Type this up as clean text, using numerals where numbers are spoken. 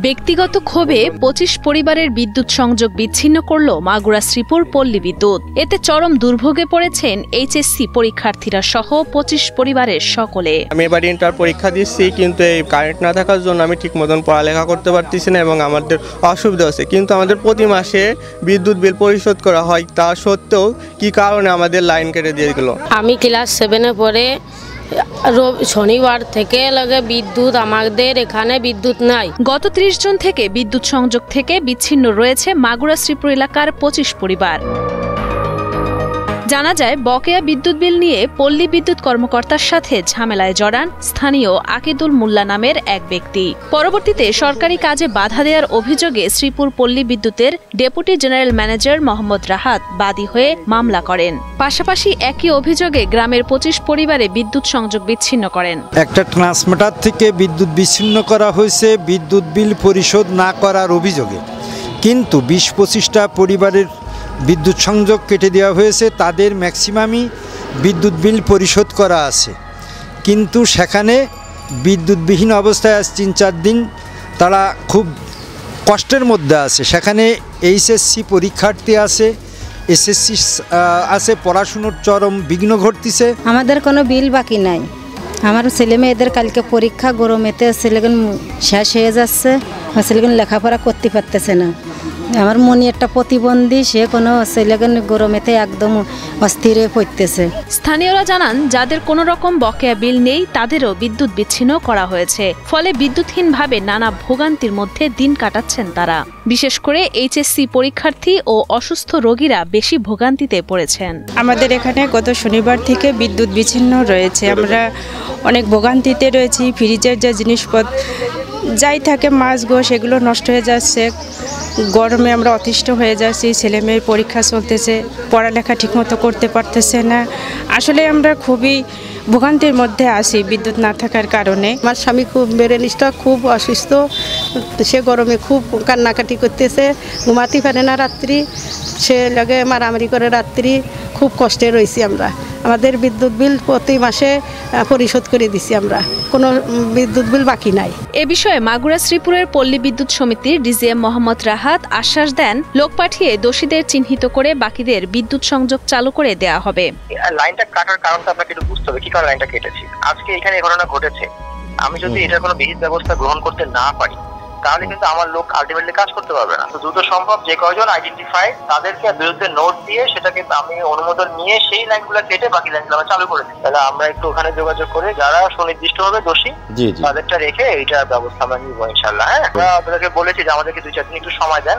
ব্যক্তিগত ক্ষোভে ২৫ পরিবারের বিদ্যুৎ সংযোগ বিচ্ছিন্ন করল মাগুরা শ্রীপুর পল্লী বিদ্যুৎ। এতে চরম দুর্ভোগে পড়েছেন এইচএসসি পরীক্ষার্থীরা সহ ২৫ পরিবারের সকলে। আমি এবার ইন্টার পরীক্ষা দিচ্ছি, কিন্তু এই কারেন্ট না থাকার জন্য আমি ঠিক মতন পড়ালেখা করতে পারতেছি না এবং আমাদের অসুবিধা হচ্ছে। কিন্তু আমাদের প্রতি মাসে বিদ্যুৎ বিল পরিশোধ করা হয়, তা সত্ত্বেও কি কারণে আমাদের লাইন কেটে দিয়ে গেল। আমি ক্লাস 7-এ পড়ে শনিবার থেকে লাগে বিদ্যুৎ, আমাদের এখানে বিদ্যুৎ নাই। গত ৩০ জুন থেকে বিদ্যুৎ সংযোগ থেকে বিচ্ছিন্ন রয়েছে মাগুরা শ্রীপুর এলাকার ২৫ পরিবার। জানা যায়, বকেয়া বিদ্যুৎ বিল নিয়ে পল্লী বিদ্যুৎ কর্মকর্তার সাথে ঝামেলায় জড়ান স্থানীয় আকিদুল মোল্লা নামের এক ব্যক্তি। পরবর্তীতে সরকারি কাজে বাধা দেওয়ার অভিযোগে শ্রীপুর পল্লী বিদ্যুতের deputy general manager Mohammad Rahat বাদী হয়ে মামলা করেন। পাশাপাশি একই অভিযোগে গ্রামের ২৫ পরিবারে বিদ্যুৎ সংযোগ বিচ্ছিন্ন করেন। একটা ট্রান্সমিটার থেকে বিদ্যুৎ বিচ্ছিন্ন করা হয়েছে বিদ্যুৎ বিল পরিশোধ না করার অভিযোগে, কিন্তু ২০-২৫টা পরিবারের বিদ্যুৎ সংযোগ কেটে দেওয়া হয়েছে। তাদের ম্যাক্সিমামই বিদ্যুৎ বিল পরিশোধ করা আছে, কিন্তু সেখানে বিদ্যুৎবিহীন অবস্থায় আজ ৩-৪ দিন তারা খুব কষ্টের মধ্যে আছে। সেখানে এইচএসসি পরীক্ষার্থী আছে, এসএসসি আছে, পড়াশুনোর চরম বিঘ্ন ঘটতেছে। আমাদের কোনো বিল বাকি নাই। আমার ছেলে মেয়েদের কালকে পরীক্ষা, গরমেতে ছেলেগুন শেষ হয়ে যাচ্ছে, ছেলেগুন লেখাপড়া করতে পারতেছে না। আমার মনে একটা প্রতিবন্ধী, সে কোনো ছেলেগুন গরমেতে একদম অস্থির হয়ে পড়তেছে। স্থানীয়রা জানান, যাদের কোনো রকম বকেয়া বিল নেই তাদেরও বিদ্যুৎ বিচ্ছিন্ন করা হয়েছে। ফলে বিদ্যুৎহীনভাবে নানা ভোগান্তির মধ্যে দিন কাটাচ্ছেন তারা। বিশেষ করে এইচএসসি পরীক্ষার্থী ও অসুস্থ রোগীরা বেশি ভোগান্তিতে পড়েছেন। আমাদের এখানে গত শনিবার থেকে বিদ্যুৎ বিচ্ছিন্ন রয়েছে। আমরা অনেক ভোগান্তিতে রয়েছি। ফ্রিজের যে জিনিসপত্র যাই থাকে, মাছ গোশ, এগুলো নষ্ট হয়ে যাচ্ছে। গরমে আমরা অতিষ্ঠ হয়ে যাচ্ছি। ছেলে মেয়ের পরীক্ষা চলতেছে, পড়ালেখা ঠিকমতো করতে পারতেছে না। আসলে আমরা খুবই ভোগান্তির মধ্যে আছি বিদ্যুৎ না থাকার কারণে। আমার স্বামী খুব মেরেনিষ্ঠা, খুব অসুস্থ, সে গরমে খুব কান্নাকাটি করতেছে, ঘুমাতে পারে না রাত্রি, সে লাগে মারামারি করে রাত্রি। খুব কষ্টে রয়েছি আমরা। আমাদের বিদ্যুৎ বিল প্রতি মাসে পরিশোধ করে দিছি, আমরা কোনো বিদ্যুৎ বিল বাকি নাই। এ বিষয়ে মাগুরা শ্রীপুরের পল্লী বিদ্যুৎ সমিতির ডিজিএম মোহাম্মদ রাহাত আশ্বাস দেন, লোক পাঠিয়ে দোষীদের চিহ্নিত করে বাকিদের বিদ্যুৎ সংযোগ চালু করে দেওয়া হবে। লাইনটা কাটার কারণটা আপনাকে একটু বুঝতে হবে, কি কারণে লাইনটা কেটেছি। আজকে এখানে এই ঘটনা ঘটেছে, আমি যদি এটার কোনো বিহিত ব্যবস্থা গ্রহণ করতে না পারি, তাহলে কিন্তু আমার লোক আলটিমেটলি কাজ করতে পারবে না। দ্রুত সম্ভব যে কয়জন আইডেন্টিফাই তাদেরকে বিরুদ্ধে নোট দিয়ে সেটা কিন্তু আমি অনুমোদন নিয়ে সেই লাইনগুলো কেটে বাকি লাইনগুলো আমরা চালু করে দিই। তাহলে আমরা একটু ওখানে যোগাযোগ করে যারা সুনির্দিষ্টভাবে দোষী তাদেরটা রেখে এইটার ব্যবস্থা আমরা নিব ইনশাল্লাহ। হ্যাঁ, আমরা আপনাদেরকে বলেছি যে আমাদেরকে 2-4 দিন একটু সময় দেন।